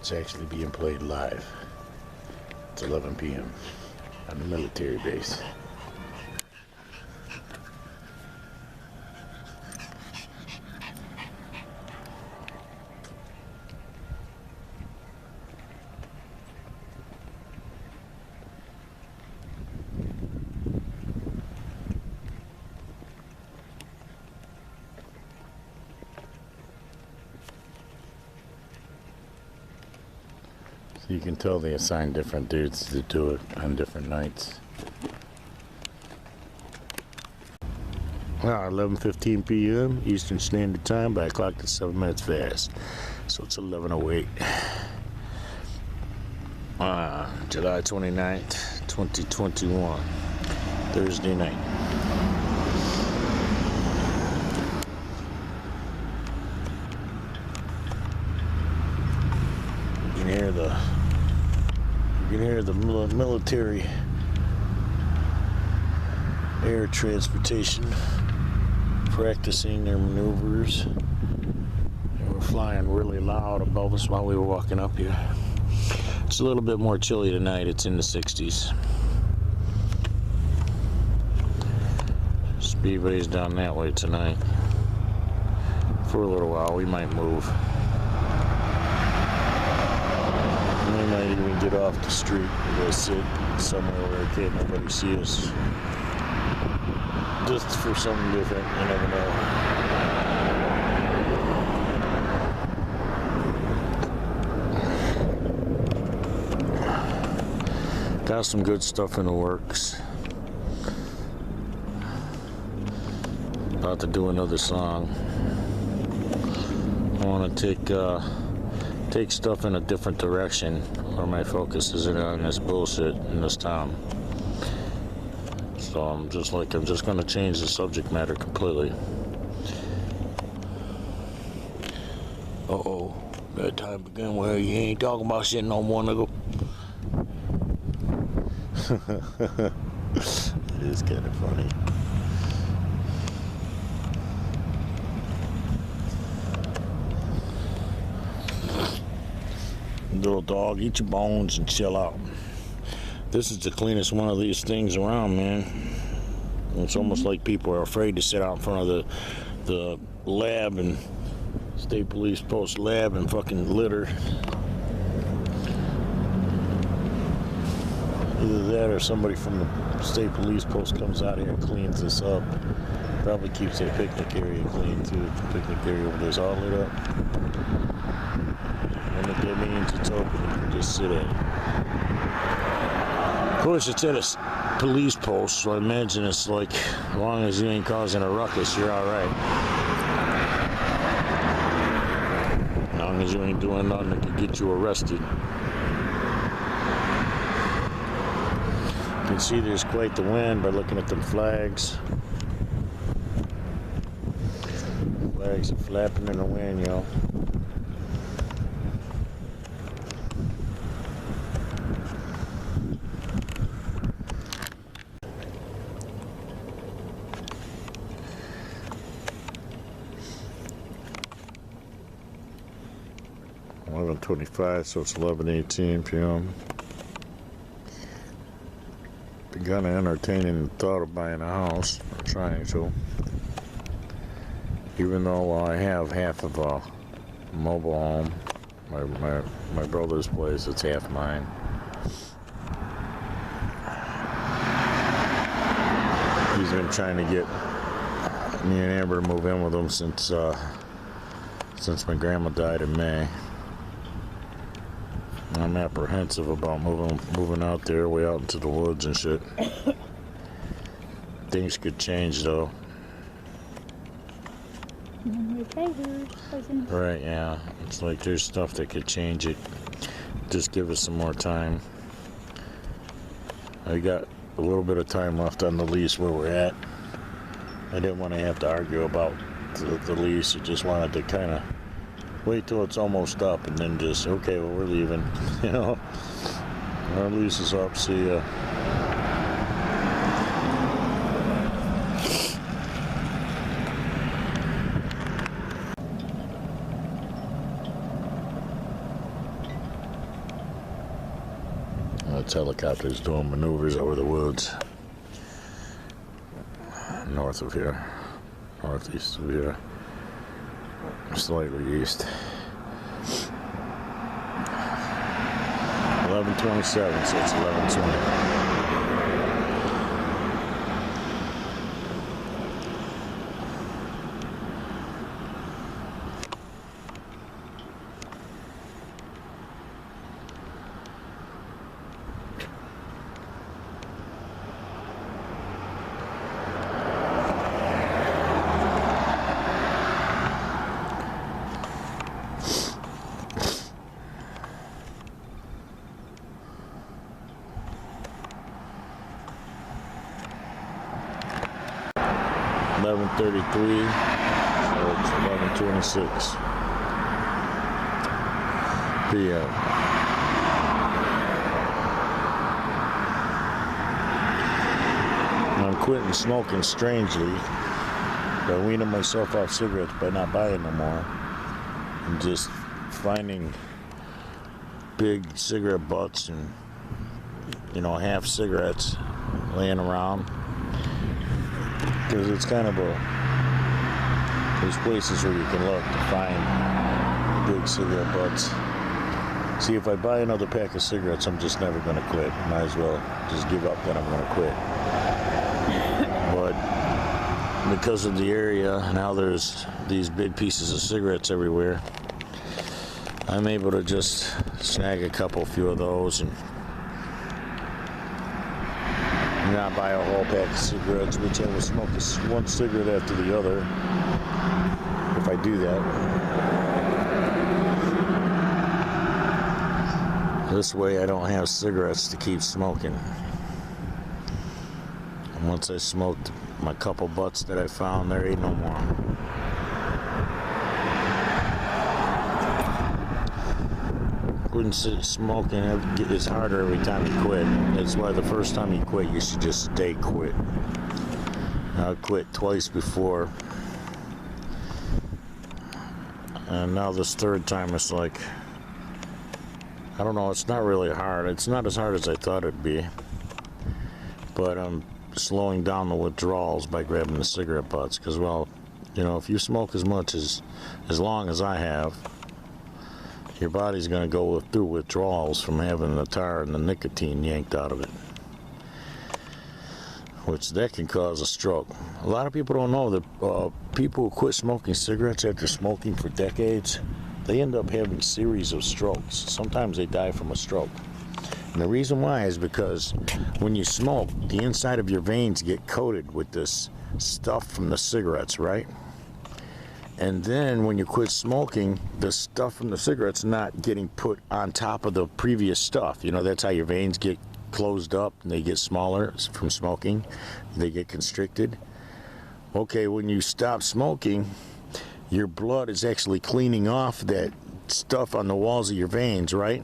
it's actually being played live. It's 11 p.m. on the military base. So you can tell they assign different dudes to do it on different nights. 11:15 p.m. Eastern Standard Time. By clock is 7 minutes fast, so it's 11:08. July 29th, 2021, Thursday night. You can hear the military air transportation practicing their maneuvers. They were flying really loud above us while we were walking up here. It's a little bit more chilly tonight. It's in the 60s. Speedway's down that way tonight. For a little while, we might move. We might even get off the street and go sit somewhere where can't nobody see us. Just for something different, you never know. Got some good stuff in the works. About to do another song. I want to take stuff in a different direction, where my focus isn't on this bullshit in this town. So I'm just going to change the subject matter completely. Uh-oh, that time again where you ain't talking about shit no more, nigga. It is kind of funny. Little dog, eat your bones and chill out. This is the cleanest one of these things around, man. It's almost like people are afraid to sit out in front of the lab and state police post lab and fucking litter. Either that or somebody from the state police post comes out here and cleans this up. Probably keeps their picnic area clean too. The picnic area over there's all lit up. And if that means it's open, you can just sit at it. Of course, it's at a police post, so I imagine it's like, as long as you ain't causing a ruckus, you're alright. As long as you ain't doing nothing that could get you arrested. You can see there's quite the wind by looking at them flags. Flags are flapping in the wind, y'all. .25, so it's 11:18 p.m. Been kind of entertaining the thought of buying a house, or trying to. Even though I have half of a mobile home, my brother's place, it's half mine. He's been trying to get me and Amber to move in with him since my grandma died in May. I'm apprehensive about moving out there, way out into the woods and shit. Things could change though. Right, yeah. It's like there's stuff that could change it. Just give us some more time. I got a little bit of time left on the lease where we're at. I didn't want to have to argue about the lease. I just wanted to kind of wait till it's almost up and then just, okay, well, we're leaving. You know, our lease is up. See ya. That's helicopters doing maneuvers over the woods. North of here. Northeast of here. Slightly east. 11:27, so it's 11:20. .33, so it's 11:26 p.m. I'm quitting smoking strangely by weaning myself off cigarettes by not buying no more. I'm just finding big cigarette butts and, half cigarettes laying around. Because it's kind of there's places where you can look to find big cigarette butts. See, if I buy another pack of cigarettes, I'm just never going to quit. Might as well just give up that I'm going to quit. But because of the area, now there's these big pieces of cigarettes everywhere. I'm able to just snag a few of those and not buy a whole pack of cigarettes, which I will smoke one cigarette after the other if I do that. This way I don't have cigarettes to keep smoking. And once I smoked my couple butts that I found, there ain't no more. Quitting smoking is harder every time you quit. That's why the first time you quit, you should just stay quit. I quit twice before, and now this third time it's like, I don't know, it's not really hard. It's not as hard as I thought it'd be, but I'm slowing down the withdrawals by grabbing the cigarette butts, because, well, if you smoke as much as long as I have, your body's going to go through withdrawals from having the tar and the nicotine yanked out of it, which that can cause a stroke. A lot of people don't know that people who quit smoking cigarettes after smoking for decades, they end up having a series of strokes. Sometimes they die from a stroke. And the reason why is because when you smoke, the inside of your veins get coated with this stuff from the cigarettes, right? And then when you quit smoking, the stuff from the cigarette's not getting put on top of the previous stuff. That's how your veins get closed up and they get smaller from smoking. They get constricted. Okay, when you stop smoking, your blood is actually cleaning off that stuff on the walls of your veins, right?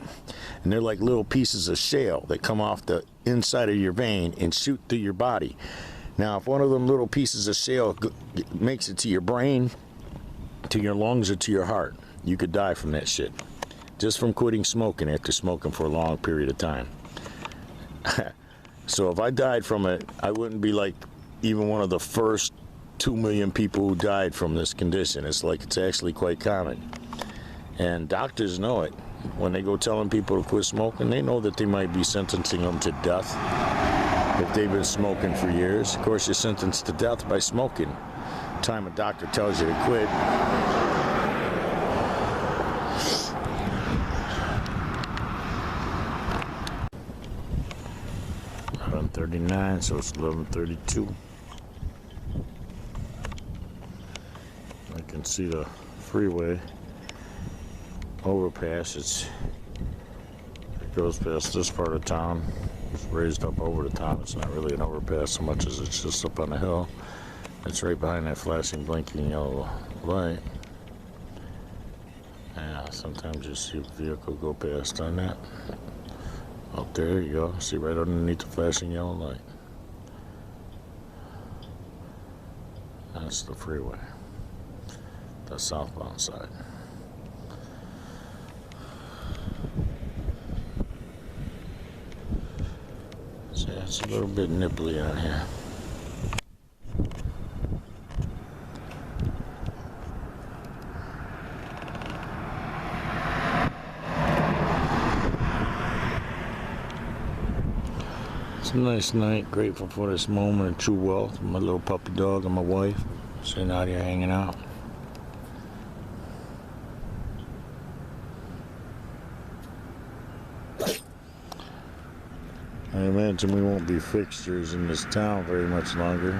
And they're like little pieces of shale that come off the inside of your vein and shoot through your body. Now, if one of them little pieces of shale makes it to your brain, to your lungs, or to your heart, you could die from that shit, just from quitting smoking after smoking for a long period of time. So if I died from it, I wouldn't be like even one of the first 2 million people who died from this condition. It's actually quite common, and doctors know it. When they go telling people to quit smoking, they know that they might be sentencing them to death if they've been smoking for years. Of course, you're sentenced to death by smoking. Time a doctor tells you to quit. .39, so it's 11:32. I can see the freeway overpass. It goes past this part of town. It's raised up over the town. It's not really an overpass so much as it's just up on the hill. It's right behind that flashing, blinking yellow light. Yeah, sometimes you see a vehicle go past on that. Oh, there you go. See right underneath the flashing yellow light. That's the freeway. The southbound side. It's a little bit nipply on here. It's a nice night. Grateful for this moment of true wealth. My little puppy dog and my wife sitting out here hanging out. I imagine we won't be fixtures in this town very much longer.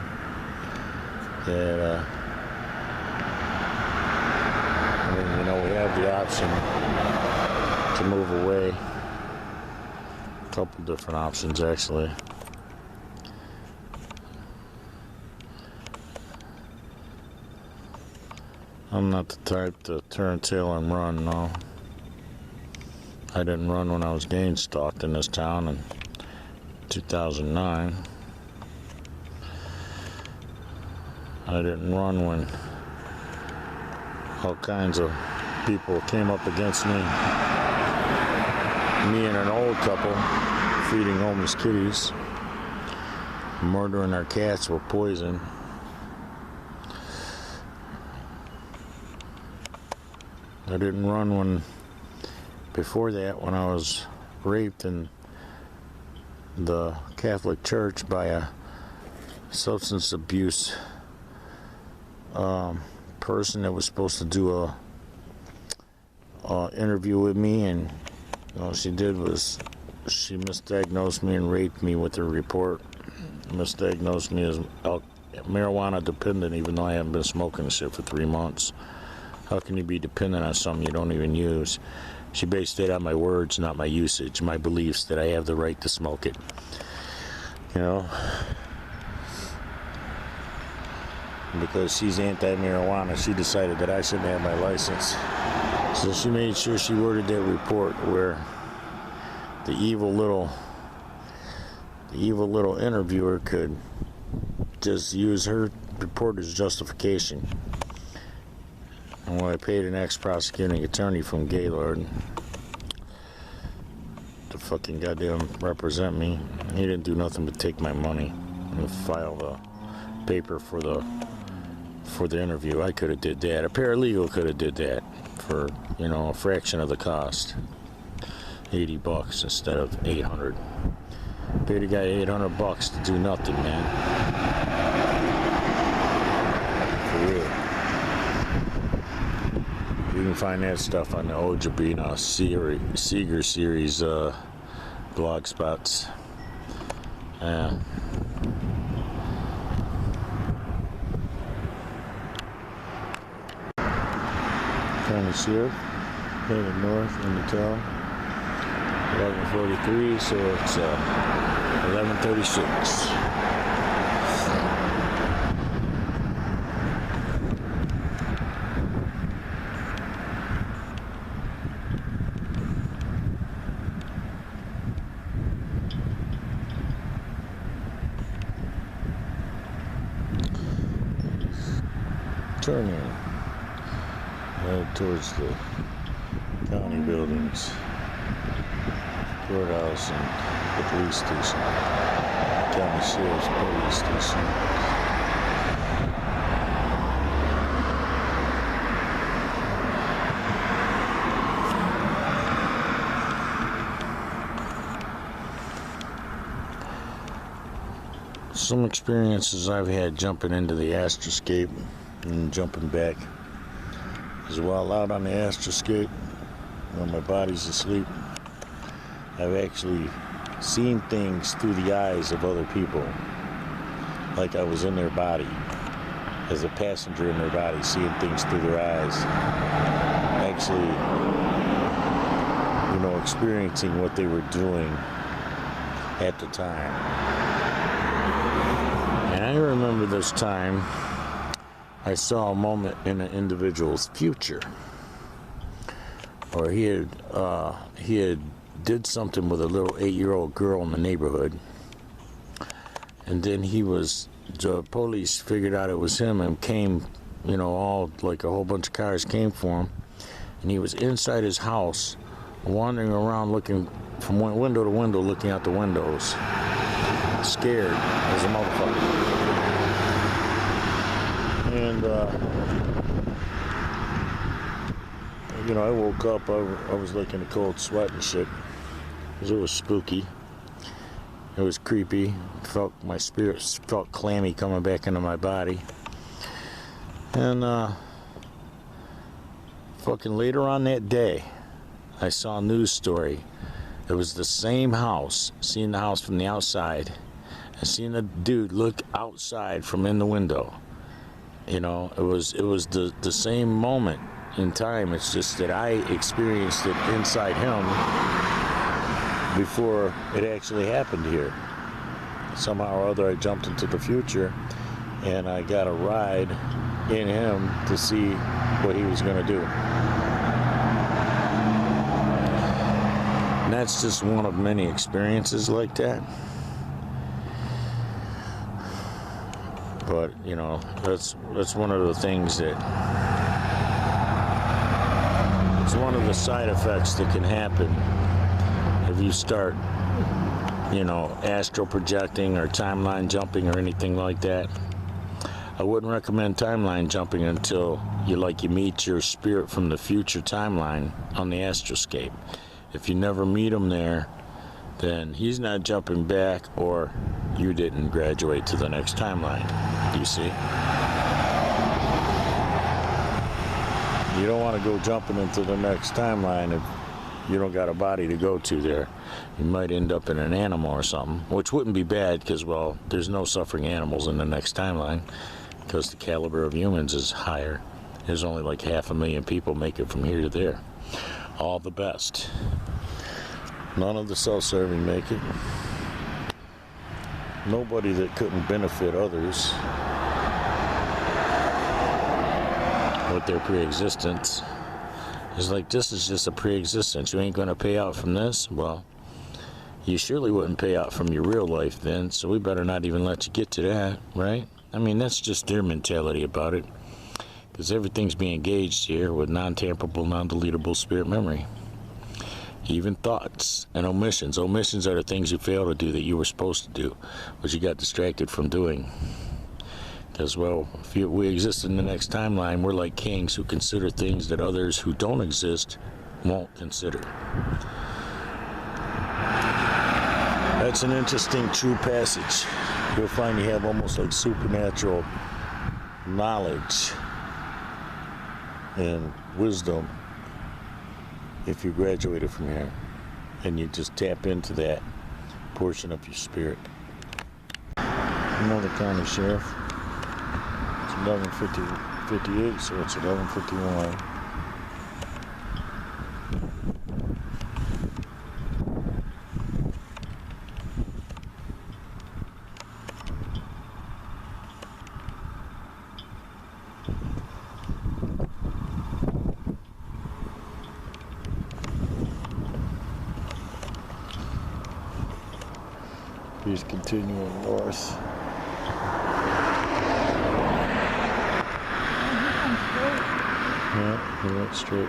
That, I mean, you know, we have the option to move away. A couple different options, actually. I'm not the type to turn tail and run, no. I didn't run when I was gang stalked in this town in 2009. I didn't run when all kinds of people came up against me. Me and an old couple feeding homeless kitties, murdering our cats with poison. I didn't run when, before that, when I was raped in the Catholic Church by a substance abuse person that was supposed to do a interview with me, and all she did was she misdiagnosed me and raped me with her report. Misdiagnosed me as marijuana dependent, even though I haven't been smoking this shit for 3 months. How can you be dependent on something you don't even use? She based it on my words, not my usage, my beliefs that I have the right to smoke it. You know? Because she's anti-marijuana, she decided that I shouldn't have my license. So she made sure she worded that report where the evil little interviewer could just use her report as justification. And when I paid an ex-prosecuting attorney from Gaylord to fucking goddamn represent me, he didn't do nothing but take my money and file the paper for the interview. I could have did that. A paralegal could have did that for, you know, a fraction of the cost. $80 instead of $800. Paid a guy $800 to do nothing, man. For real. You can find that stuff on the Ojibina Seeger series blog spots. Yeah. County Sheriff, headed north in the town. 11:43, so it's 11:36. Turning head towards the county buildings, courthouse, and the police station, county sheriff's police station. Some experiences I've had jumping into the astroscape and jumping back as well. Out on the astroscape when my body's asleep, I've actually seen things through the eyes of other people, like I was in their body, as a passenger in their body, seeing things through their eyes, actually, you know, experiencing what they were doing at the time. And I remember this time I saw a moment in an individual's future, or he had did something with a little 8-year-old girl in the neighborhood, and then the police figured out it was him and came, you know, all like a whole bunch of cars came for him, and he was inside his house, wandering around looking from window to window, looking out the windows. scared as a motherfucker. And, you know, I woke up, I was like in a cold sweat and shit, because it was spooky. It was creepy. My spirit felt clammy coming back into my body. And, fucking later on that day, I saw a news story. It was the same house, seeing the house from the outside, and seeing the dude look outside from in the window. You know, it was the same moment in time. It's just that I experienced it inside him before it actually happened here. Somehow or other I jumped into the future and I got a ride in him to see what he was going to do. And that's just one of many experiences like that. But, you know, that's one of the things that, it's one of the side effects that can happen if you start, you know, astral projecting or timeline jumping or anything like that. I wouldn't recommend timeline jumping until you meet your spirit from the future timeline on the astroscape. If you never meet him there, then he's not jumping back, or you didn't graduate to the next timeline. You see? You don't want to go jumping into the next timeline if you don't got a body to go to there. You might end up in an animal or something, which wouldn't be bad because, well, there's no suffering animals in the next timeline because the caliber of humans is higher. There's only like 500,000 people make it from here to there. All the best. None of the self-serving make it. Nobody that couldn't benefit others with their pre-existence. It's like, this is just a pre-existence. You ain't going to pay out from this? Well, you surely wouldn't pay out from your real life then, so we better not even let you get to that, right? I mean, that's just their mentality about it. Because everything's being engaged here with non-tamperable, non-deletable spirit memory. Even thoughts and omissions. Omissions are the things you fail to do that you were supposed to do, but you got distracted from doing. Because, well, if we exist in the next timeline, we're like kings who consider things that others who don't exist won't consider. That's an interesting, true passage. You'll find you have almost like supernatural knowledge and wisdom if you graduated from here and you just tap into that portion of your spirit. Another county sheriff. It's 11:58, so it's 11:51. He's continuing north. Yeah, he went straight.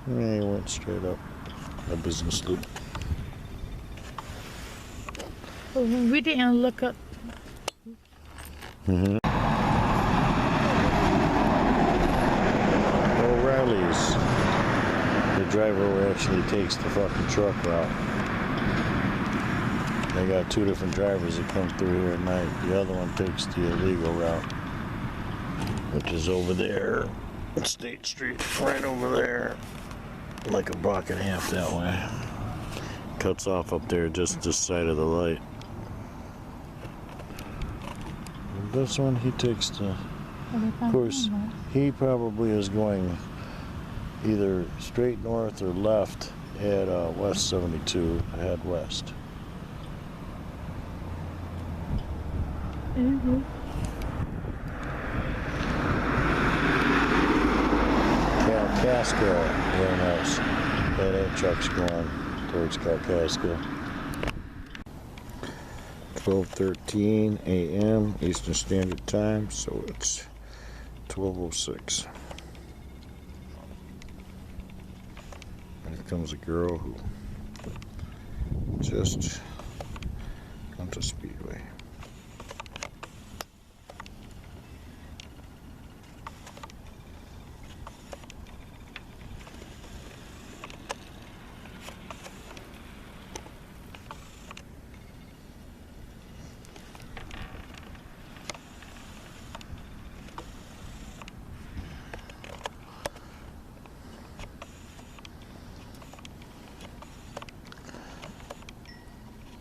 Yeah, he went straight up a business loop. We didn't look up. Mm-hmm. O'Reilly's, the driver who actually takes the fucking truck route. They got two different drivers that come through here at night. The other one takes the illegal route, which is over there, State Street, right over there, like a block and a half that way. Cuts off up there just this side of the light. This one, he takes the, of course, he probably is going either straight north or left at West 72, head west. Mm-hmm. Casco, very nice. Yeah, that truck's going to towards Kalkaska. 12:13 a.m. Eastern Standard Time, so it's 12:06. And here comes a girl who just come to Speedway.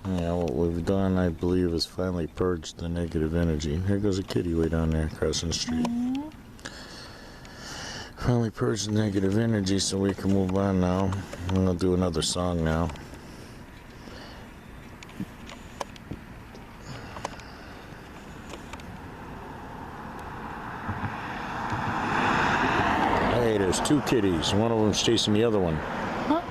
Yeah, what we've done, I believe, is finally purged the negative energy. Here goes a kitty way down there crossing the street. Finally purged the negative energy so we can move on now. I'm going to do another song now. Hey, there's two kitties. One of them's chasing the other one. Huh?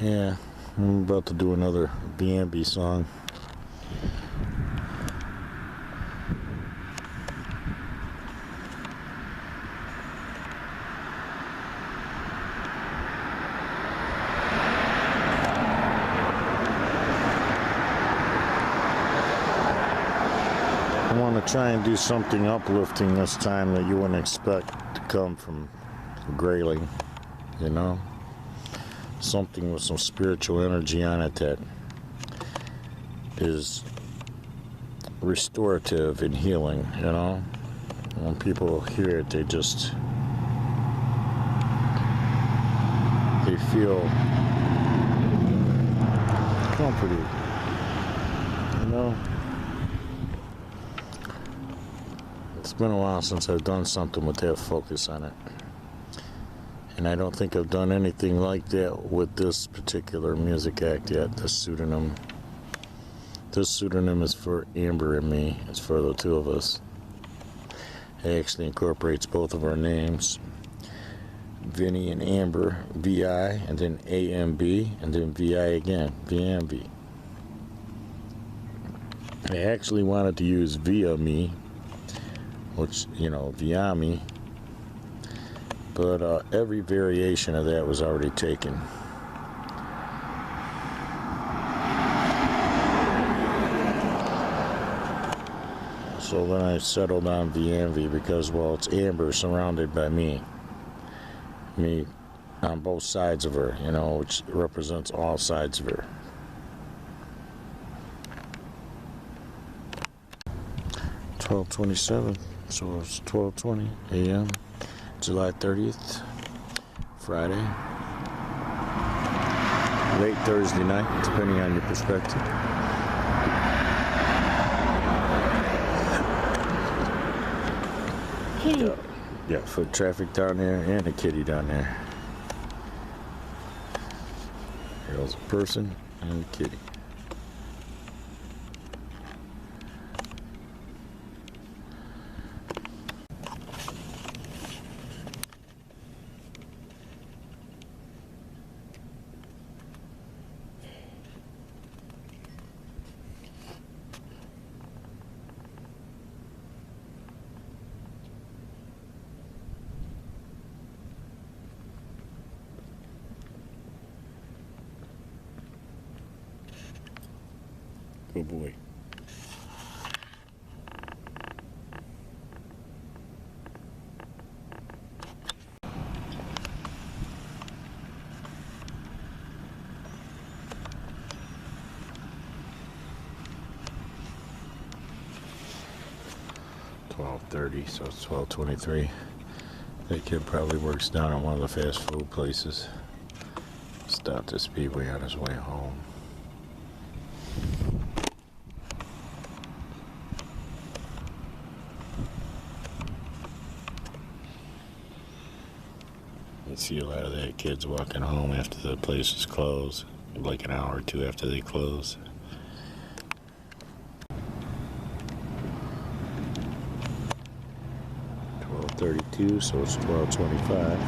Yeah, I'm about to do another BMB song. I want to try and do something uplifting this time that you wouldn't expect to come from Grayling, you know? Something with some spiritual energy on it that is restorative and healing, you know? When people hear it, they feel comforted, you know? It's been a while since I've done something with that focus on it. And I don't think I've done anything like that with this particular music act yet, this pseudonym. This pseudonym is for Amber and me. It's for the two of us. It actually incorporates both of our names. Vinny and Amber, VI, and then AMB, and then VI again, VMB. I actually wanted to use Via Me, which, you know, Via Me. But every variation of that was already taken. So then I settled on VMV because, well, it's Amber surrounded by me. Me on both sides of her, you know, which represents all sides of her. $12:27, so it's 12:20 a.m. July 30th, Friday, late Thursday night, depending on your perspective. Kitty. Yeah, foot traffic down there and a kitty down there. There's a person and a kitty. Good boy. $12:30, so it's 12:23. That kid probably works down at one of the fast food places. Stopped at Speedway on his way home. You see a lot of that kids walking home after the place is closed, like an hour or two after they close. 12:32, so it's 12:25.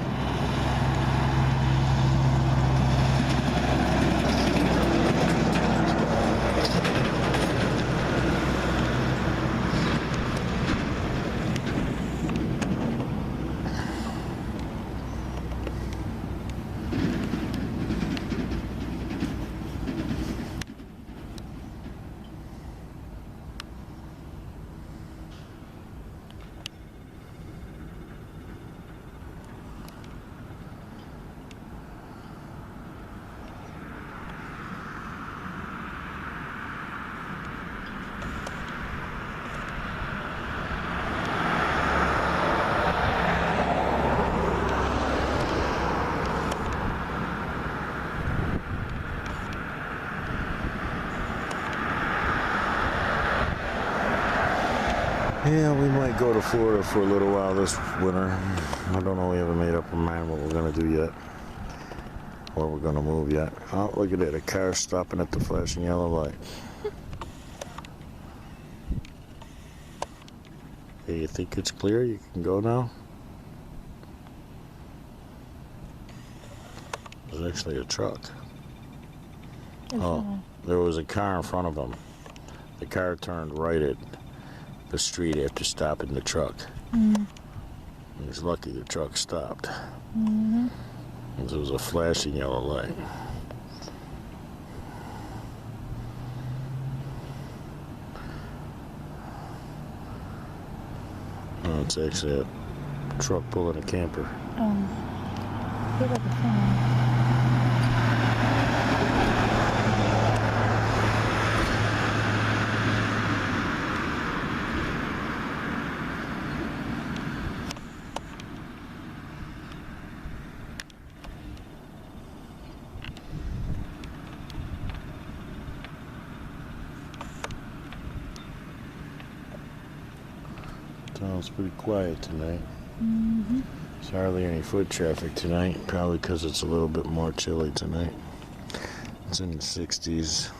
Yeah, we might go to Florida for a little while this winter. I don't know, we haven't made up our mind what we're going to do yet. Where we're going to move yet. Oh, look at it, a car stopping at the flashing yellow light. Hey, you think it's clear? You can go now? There's actually a truck. Oh, there was a car in front of him. The car turned right at the street after stopping the truck. He's lucky the truck stopped. There was a flashing yellow light. Oh, it's actually a truck pulling a camper. Look at the phone. It's pretty quiet tonight. There's hardly any foot traffic tonight, probably because it's a little bit more chilly tonight. It's in the 60s.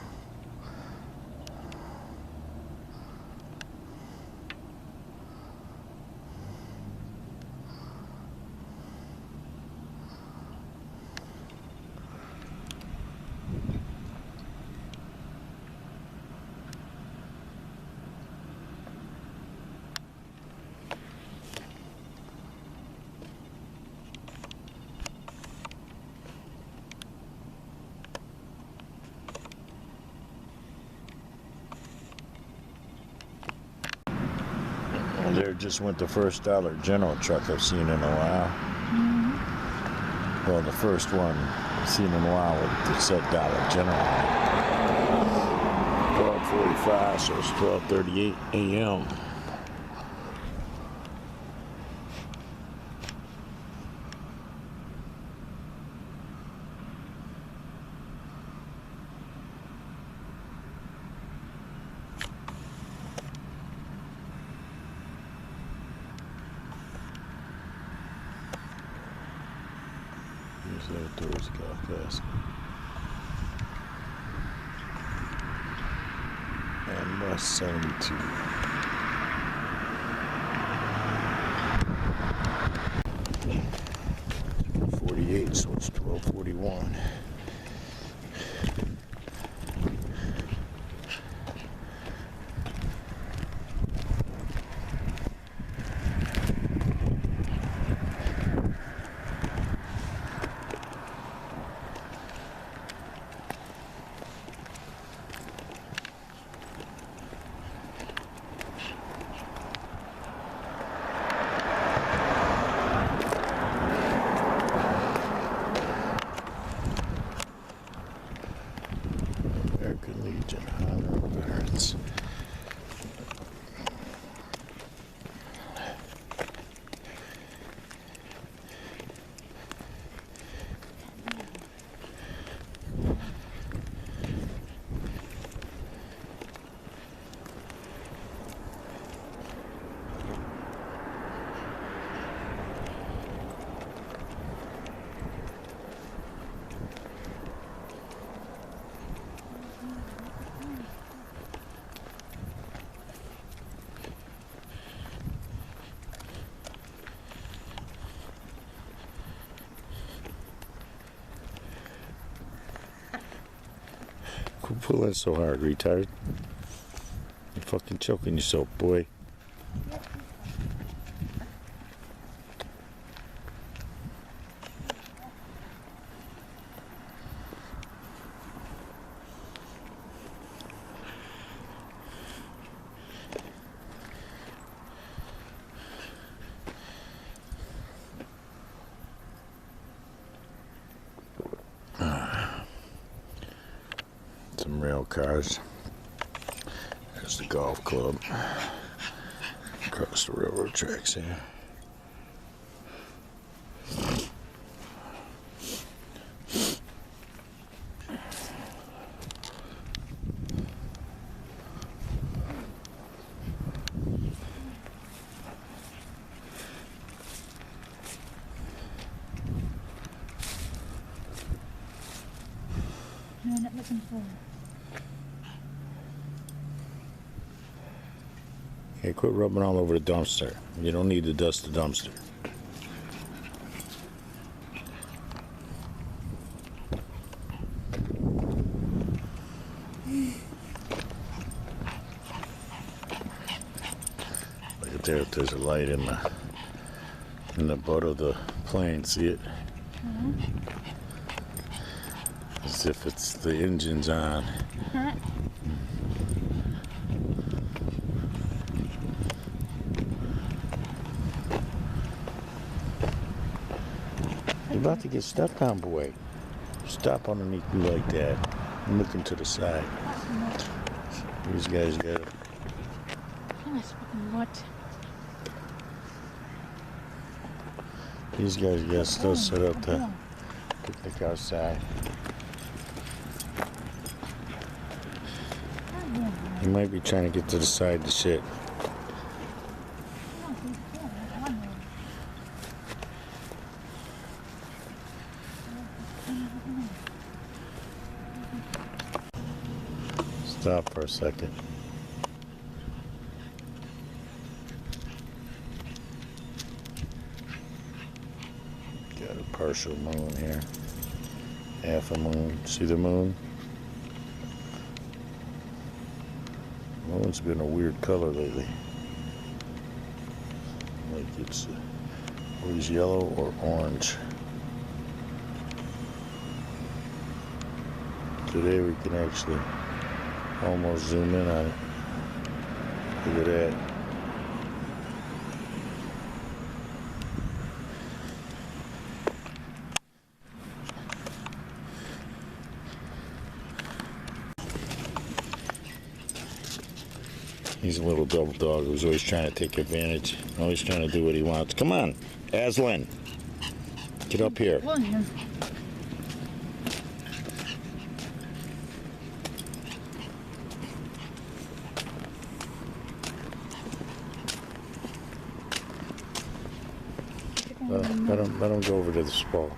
There just went the first Dollar General truck I've seen in a while. Well, the first one I've seen in a while that said Dollar General. 12:45, so it's 12:38 a.m. Outdoors got fast. And West 72. .48, so it's 12:41. Quit pulling so hard, retard. You're fucking choking yourself, boy. Some rail cars. There's the golf club. Across the railroad tracks here. No, I'm not looking for it. Hey, quit rubbing all over the dumpster. You don't need to dust the dumpster. Look at there, there's a light in the butt of the plane. See it? As if it's the engine's on. Huh? You're about to get stepped on, boy. Stop underneath me like that. I'm looking to the side. These guys got it. What? These guys got stuff set up to picnic outside. You might be trying to get to the side to shit. Stop for a second. Got a partial moon here. Half a moon. See the moon? Moon's been a weird color lately. Like it's always yellow or orange. Today we can actually almost zoom in on it. Look at that. He's a little double dog who's always trying to take advantage, always trying to do what he wants. Come on, Aslan. Get up here. Let him go over to the spall.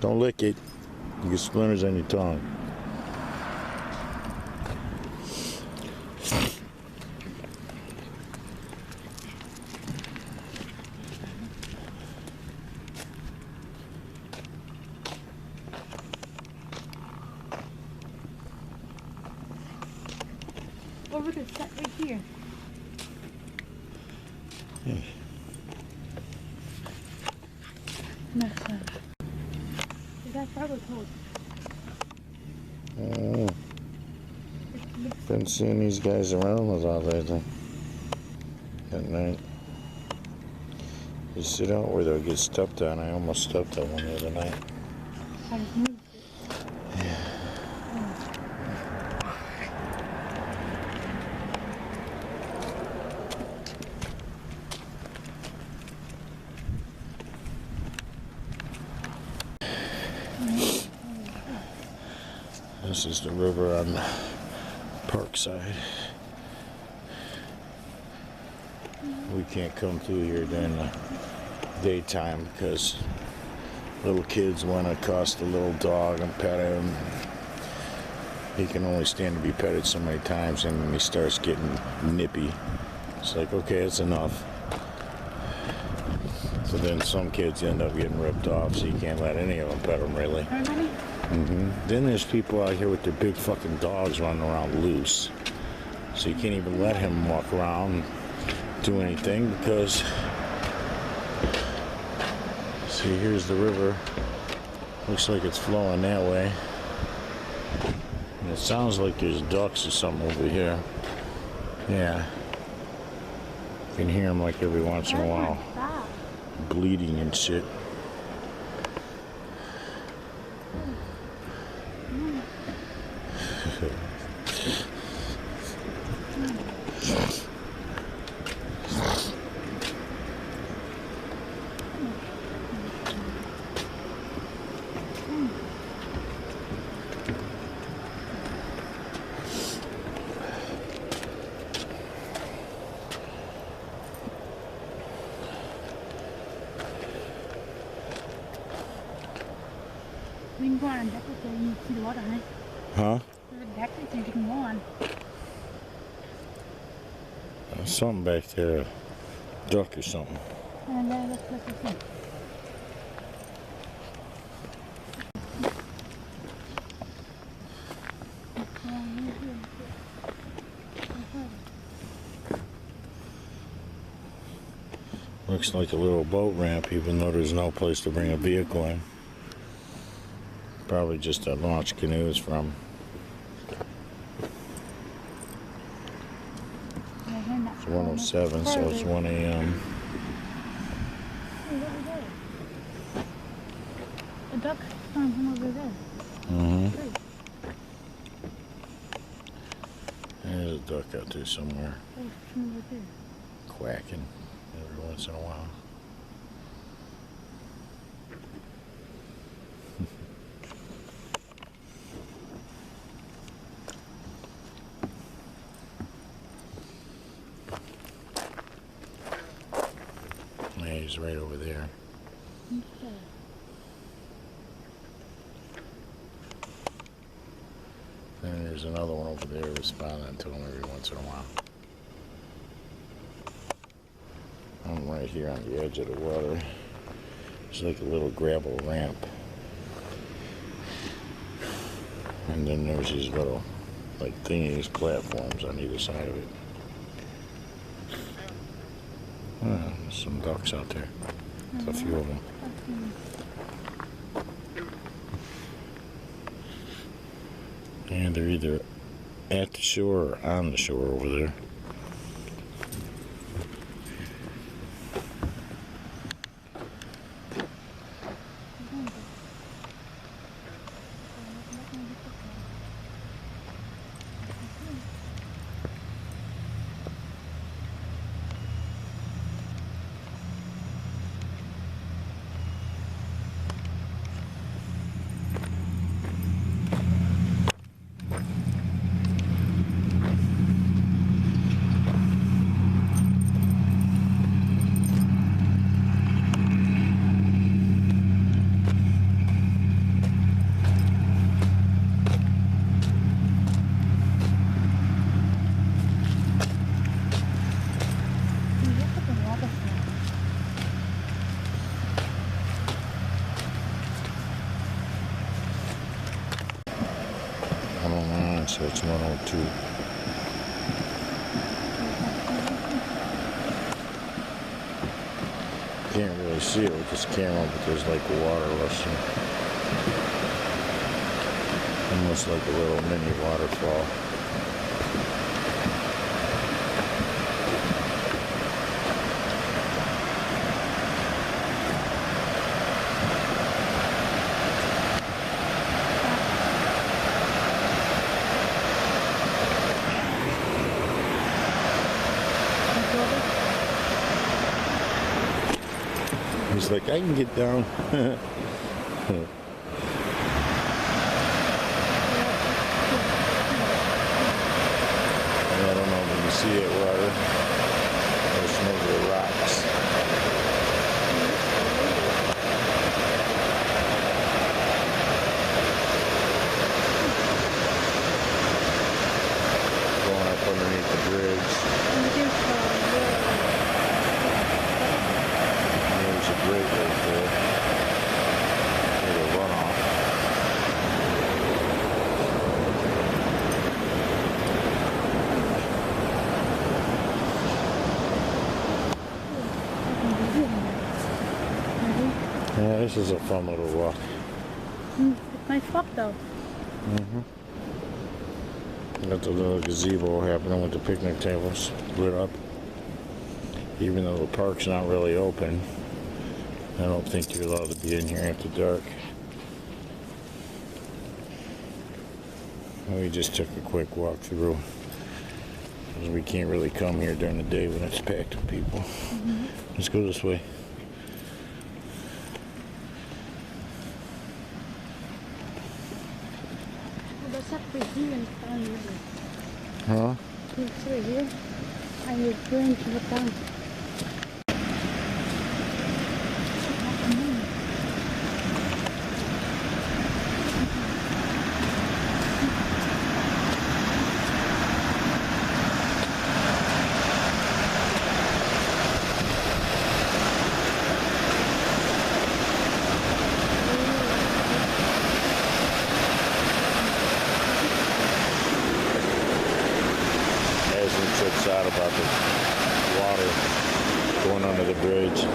Don't lick it. You get splinters on your tongue. Over the set right here. Hey. Next one. Is that Fargo told? Been seeing these guys around a lot lately. At night. You sit out where they'll get stepped on. I almost stepped on one the other night. I just moved it. This is the river on the park side. We can't come through here during the daytime because little kids want to accost a little dog and pet him. he can only stand to be petted so many times, and when he starts getting nippy, it's like, okay, it's enough. So then some kids end up getting ripped off, so you can't let any of them pet them, really. Everybody? Then there's people out here with their big fucking dogs running around loose. So you can't even let him walk around, do anything, because... See, here's the river. Looks like it's flowing that way. And it sounds like there's ducks or something over here. Yeah. You can hear them like every once in a while. Stop. Bleeding and shit. We can go on deck with you see the water, huh? Huh? There's a deck that you can go on. There's something back there. Duck or something. And then let's look at it. Looks like a little boat ramp, even though there's no place to bring a vehicle in. Probably just to launch canoes from. It's 1:07, so it's 1 a.m. A duck found from over there. Mm-hmm. There's a duck out there somewhere, Oh, from over there. quacking every once in a while. Yeah, he's right over there. Okay. And there's another one over there responding to him every once in a while. I'm right here on the edge of the water. It's like a little gravel ramp. And then there's these little, like, thingies, platforms on either side of it. There's some ducks out there. There's a few of them. And they're either at the shore or on the shore over there. So it's 102. Can't really see it with this camera, but there's like water rushing. Almost like a little mini waterfall. He's like, I can get down. I don't know if you can see it, water. There's some of the rocks. This is a fun little walk. It's nice walk though. Got the little gazebo happening with the picnic tables lit up. Even though the park's not really open, I don't think you're allowed to be in here after dark. We just took a quick walk through, because we can't really come here during the day when it's packed with people. Let's go this way. Well, that's up right here and down the river. Huh? It's right here. And you're going to look down. Trips out about the water going under the bridge.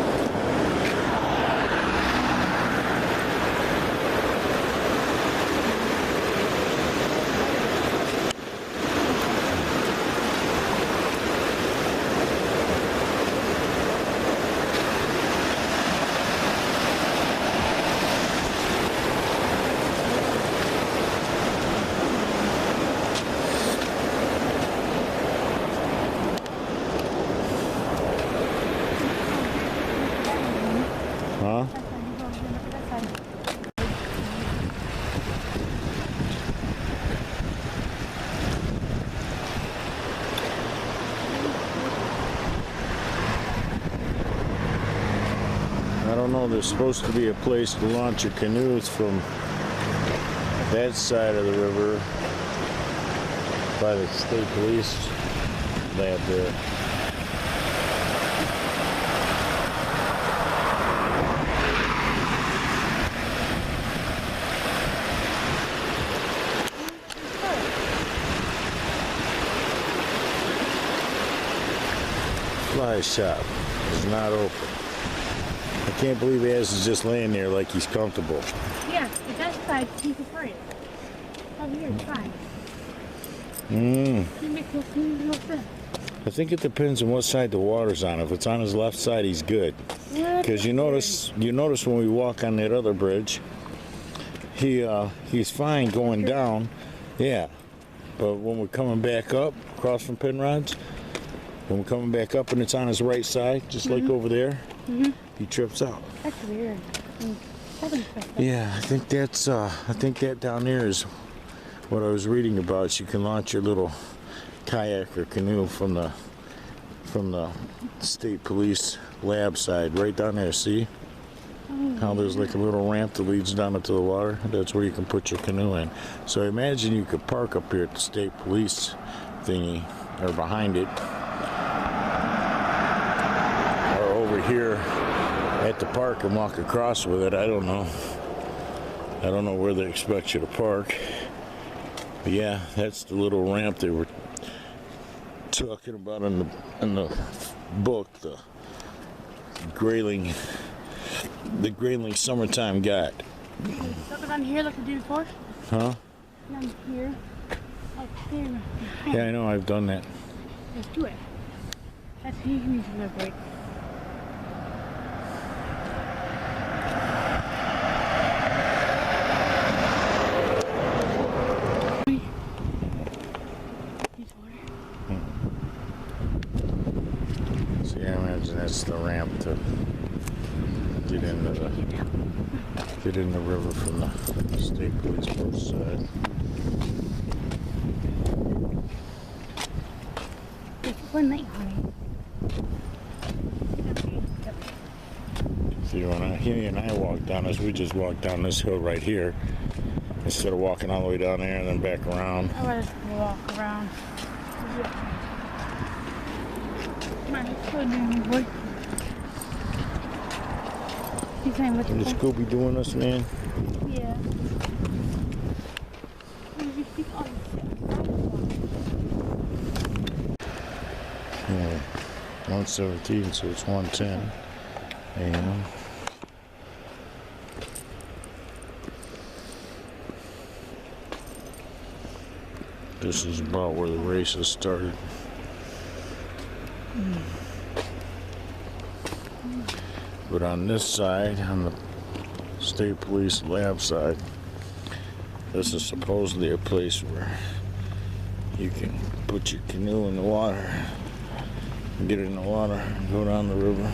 Huh? I don't know, there's supposed to be a place to launch your canoes from that side of the river by the state police lab there. Fly shop is not open. I can't believe Az is just laying there like he's comfortable. Yeah, but that side he's afraid. Over here, it's fine. He makes no sense. I think it depends on what side the water's on. If it's on his left side, he's good. Because you notice when we walk on that other bridge, he's fine going down. Yeah, but when we're coming back up across from Penrod's, when we're coming back up and it's on his right side, just like over there, he trips out. That's weird. Yeah, I think that down there is what I was reading about. You can launch your little kayak or canoe from the state police lab side right down there. See how there's like a little ramp that leads down into the water? That's where you can put your canoe in. So imagine you could park up here at the state police thingy or behind it, or over here at the park and walk across with it. I don't know where they expect you to park. But yeah, that's the little ramp they were talking about in the book, the Grayling Summertime Guide. Look down here like we did before. Huh? Down here. Up there. Yeah, I know, I've done that. Let's do it. That's he needs to break. So yeah, I imagine that's the ramp to get in the river from the state police post side. It's one night, honey. So he and I walked down this. We just walked down this hill right here instead of walking all the way down there and then back around. I'd rather walk around. Come on, let's go down, boy. He's saying what's Is Scooby doing us, man? Yeah. 1:17, so it's 1:10 a.m. This is about where the races started. But on this side, on the state police lab side, this is supposedly a place where you can put your canoe in the water, get it in the water, and go down the river.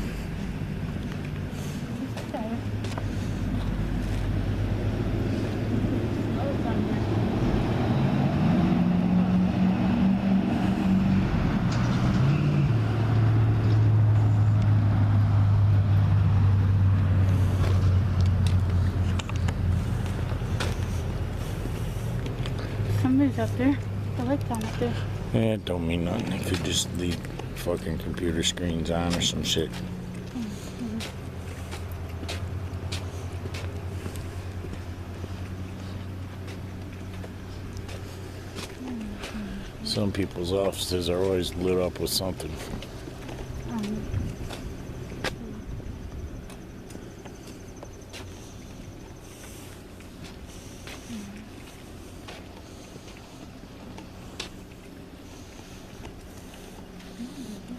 Somebody's up there. The light's on up there. Yeah, it don't mean nothing. They could just leave fucking computer screens on or some shit. Some people's offices are always lit up with something.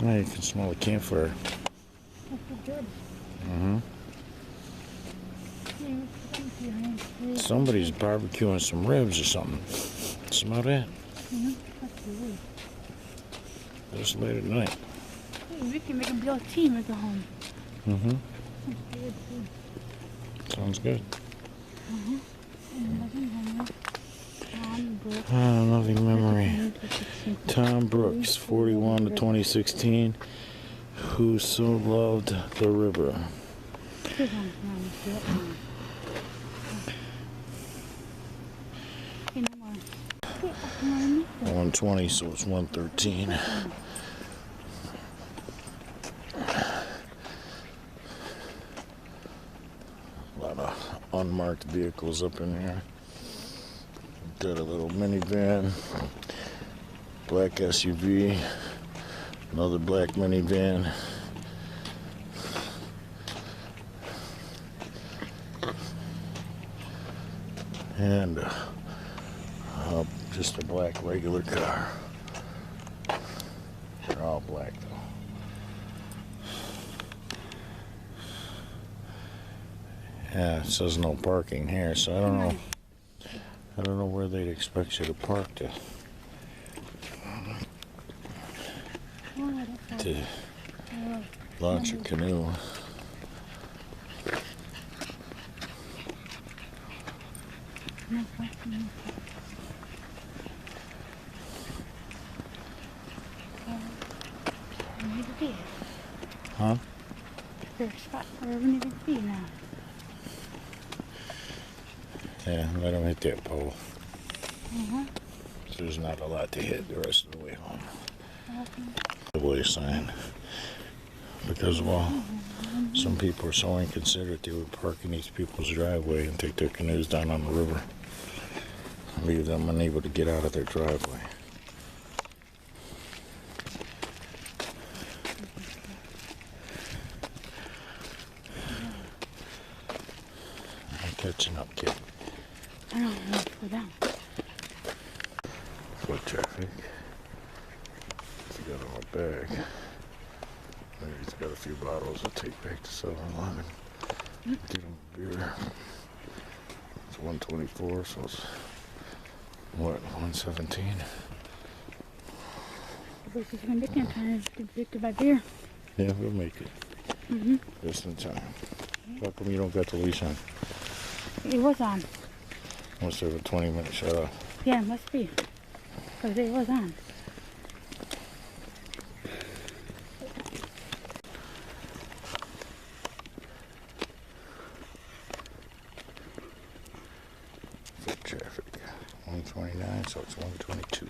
Yeah, you can smell the campfire. That's so good. Somebody's barbecuing some ribs or something. Smell that? That's good. Just late at night. Hey, we can make a BLT and make it home. Mm-hmm. That's good too. Sounds good. Tom Brooks. Loving memory. Tom Brooks, 41 to 2016. Who so loved the river? Hey, no more. 120, so it's 113. A lot of unmarked vehicles up in here. Got a little minivan, black SUV, another black minivan. And just a black regular car. They're all black though. Yeah, it says no parking here, so I don't know. I don't know where they'd expect you to park to launch your canoe. Huh? There's a spot where we need to be now. Yeah, let them hit that pole. So there's not a lot to hit the rest of the way home. The way sign. Because, well, some people are so inconsiderate they would park in these people's driveway and take their canoes down on the river. Leave them unable to get out of their driveway. I'm catching up, kid. I don't know if we're down. Foot traffic. He's got on a bag. Maybe he's got a few bottles to take back to 7-Eleven. Get him a beer. It's 124, so it's what, 117? We're just gonna make it in time to buy beer. Yeah, we'll make it. Just in time. How come you don't got the leash on? It was on. Must have a 20-minute shut off. Yeah, it must be. Because it was on. Foot traffic. 129, so it's 122.